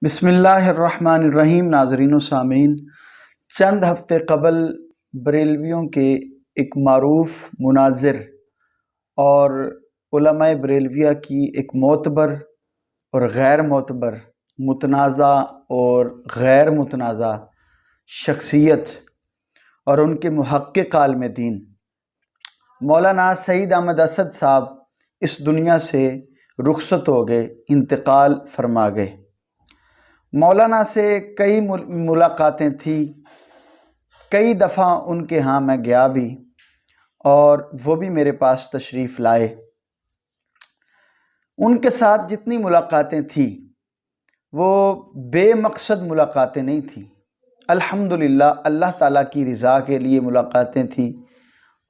بسم اللہ الرحمن الرحیم۔ ناظرین و سامعین، چند ہفتے قبل بریلویوں کے ایک معروف مناظر اور علماء بریلویہ کی ایک معتبر اور غیر معتبر، متنازع اور غیر متنازع شخصیت اور ان کے محقق عالم دین مولانا سعید احمد اسد صاحب اس دنیا سے رخصت ہو گئے، انتقال فرما گئے۔ مولانا سے کئی ملاقاتیں تھیں، کئی دفعہ ان کے ہاں میں گیا بھی اور وہ بھی میرے پاس تشریف لائے۔ ان کے ساتھ جتنی ملاقاتیں تھیں وہ بے مقصد ملاقاتیں نہیں تھیں، الحمدللہ اللہ تعالیٰ کی رضا کے لیے ملاقاتیں تھیں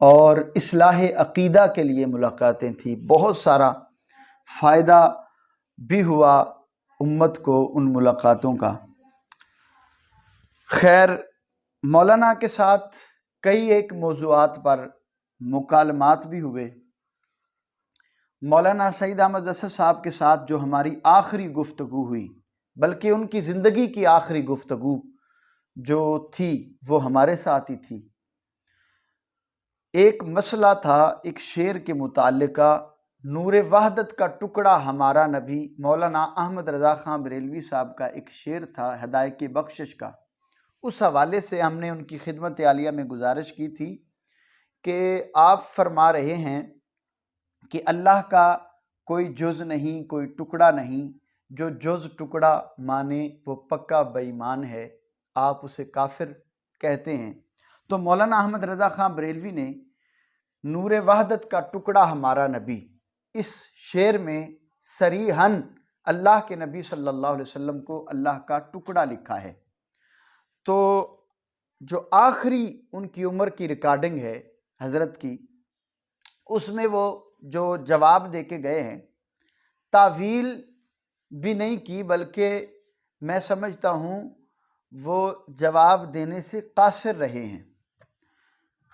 اور اصلاح عقیدہ کے لیے ملاقاتیں تھیں۔ بہت سارا فائدہ بھی ہوا امت کو ان ملاقاتوں کا۔ خیر، مولانا کے ساتھ کئی ایک موضوعات پر مکالمات بھی ہوئے۔ مولانا سعید احمد اسد صاحب کے ساتھ جو ہماری آخری گفتگو ہوئی، بلکہ ان کی زندگی کی آخری گفتگو جو تھی وہ ہمارے ساتھ ہی تھی، ایک مسئلہ تھا، ایک شعر کے متعلقہ، نور وحدت کا ٹکڑا ہمارا نبی، مولانا احمد رضا خان بریلوی صاحب کا ایک شعر تھا ہدایت بخشش کا۔ اس حوالے سے ہم نے ان کی خدمت عالیہ میں گزارش کی تھی کہ آپ فرما رہے ہیں کہ اللہ کا کوئی جز نہیں، کوئی ٹکڑا نہیں، جو جز ٹکڑا مانے وہ پکا بے ایمان ہے، آپ اسے کافر کہتے ہیں۔ تو مولانا احمد رضا خان بریلوی نے نور وحدت کا ٹکڑا ہمارا نبی اس شعر میں صریحاً اللہ کے نبی صلی اللہ علیہ وسلم کو اللہ کا ٹکڑا لکھا ہے۔ تو جو آخری ان کی عمر کی ریکارڈنگ ہے حضرت کی، اس میں وہ جو جواب دے کے گئے ہیں، تعویل بھی نہیں کی، بلکہ میں سمجھتا ہوں وہ جواب دینے سے قاصر رہے ہیں۔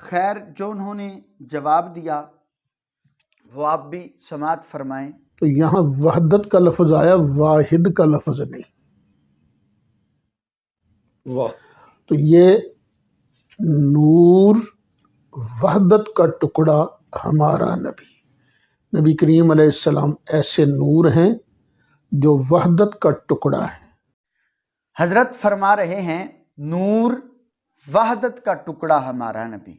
خیر، جو انہوں نے جواب دیا وہ آپ بھی سماعت فرمائیں۔ تو یہاں وحدت کا لفظ آیا، واحد کا لفظ نہیں۔ واہ، تو یہ نور وحدت کا ٹکڑا ہمارا نبی کریم علیہ السلام ایسے نور ہیں جو وحدت کا ٹکڑا ہے۔ حضرت فرما رہے ہیں نور وحدت کا ٹکڑا ہمارا نبی،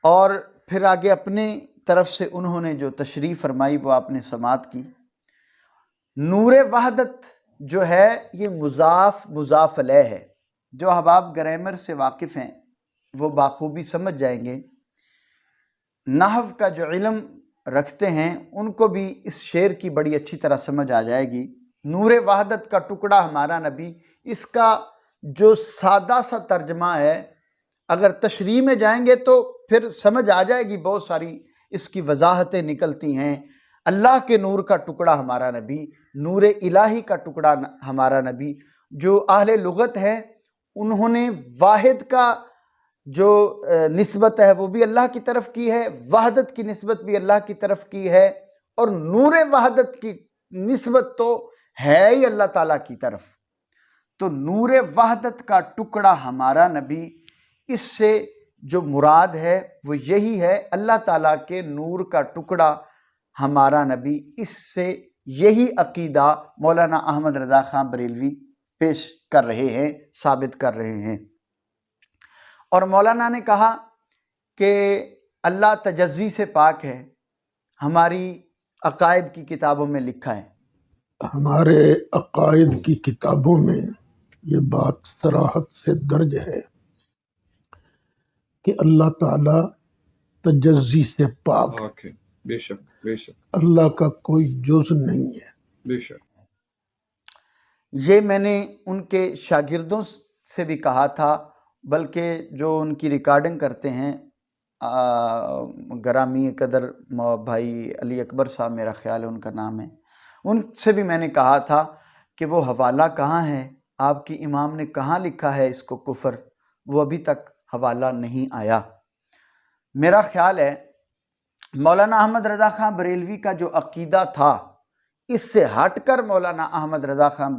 اور پھر آگے اپنے طرف سے انہوں نے جو تشریح فرمائی وہ آپ نے سماعت کی۔ نور وحدت جو ہے یہ مضاف الیہ ہے۔ جو احباب گرامر سے واقف ہیں وہ بخوبی سمجھ جائیں گے، نحو کا جو علم رکھتے ہیں ان کو بھی اس شعر کی بڑی اچھی طرح سمجھ آ جائے گی۔ نور وحدت کا ٹکڑا ہمارا نبی، اس کا جو سادہ سا ترجمہ ہے، اگر تشریح میں جائیں گے تو پھر سمجھ آ جائے گی، بہت ساری اس کی وضاحتیں نکلتی ہیں۔ اللہ کے نور کا ٹکڑا ہمارا نبی، نور الہی کا ٹکڑا ہمارا نبی۔ جو اہل لغت ہیں انہوں نے واحد کا جو نسبت ہے وہ بھی اللہ کی طرف کی ہے، وحدت کی نسبت بھی اللہ کی طرف کی ہے، اور نور وحدت کی نسبت تو ہے ہی اللہ تعالیٰ کی طرف۔ تو نور وحدت کا ٹکڑا ہمارا نبی، اس سے جو مراد ہے وہ یہی ہے، اللہ تعالیٰ کے نور کا ٹکڑا ہمارا نبی۔ اس سے یہی عقیدہ مولانا احمد رضا خان بریلوی پیش کر رہے ہیں، ثابت کر رہے ہیں۔ اور مولانا نے کہا کہ اللہ تجزی سے پاک ہے، ہماری عقائد کی کتابوں میں لکھا ہے۔ ہمارے عقائد کی کتابوں میں یہ بات صراحت سے درج ہے کہ اللہ تعالیٰ تجزی سے پاک ہے، ہے، بے شک بے شک اللہ کا کوئی جز نہیں ہے۔ بے شک۔ یہ میں نے ان کے شاگردوں سے بھی کہا تھا، بلکہ جو ان کی ریکارڈنگ کرتے ہیں گرامی قدر بھائی علی اکبر صاحب، میرا خیال ہے ان کا نام ہے، ان سے بھی میں نے کہا تھا کہ وہ حوالہ کہاں ہے، آپ کی امام نے کہاں لکھا ہے اس کو کفر، وہ ابھی تک حوالہ نہیں آیا۔ میرا خیال ہے مولانا احمد رضا خان بریلوی کا جو عقیدہ تھا، اس سے ہٹ کر مولانا احمد رضا خان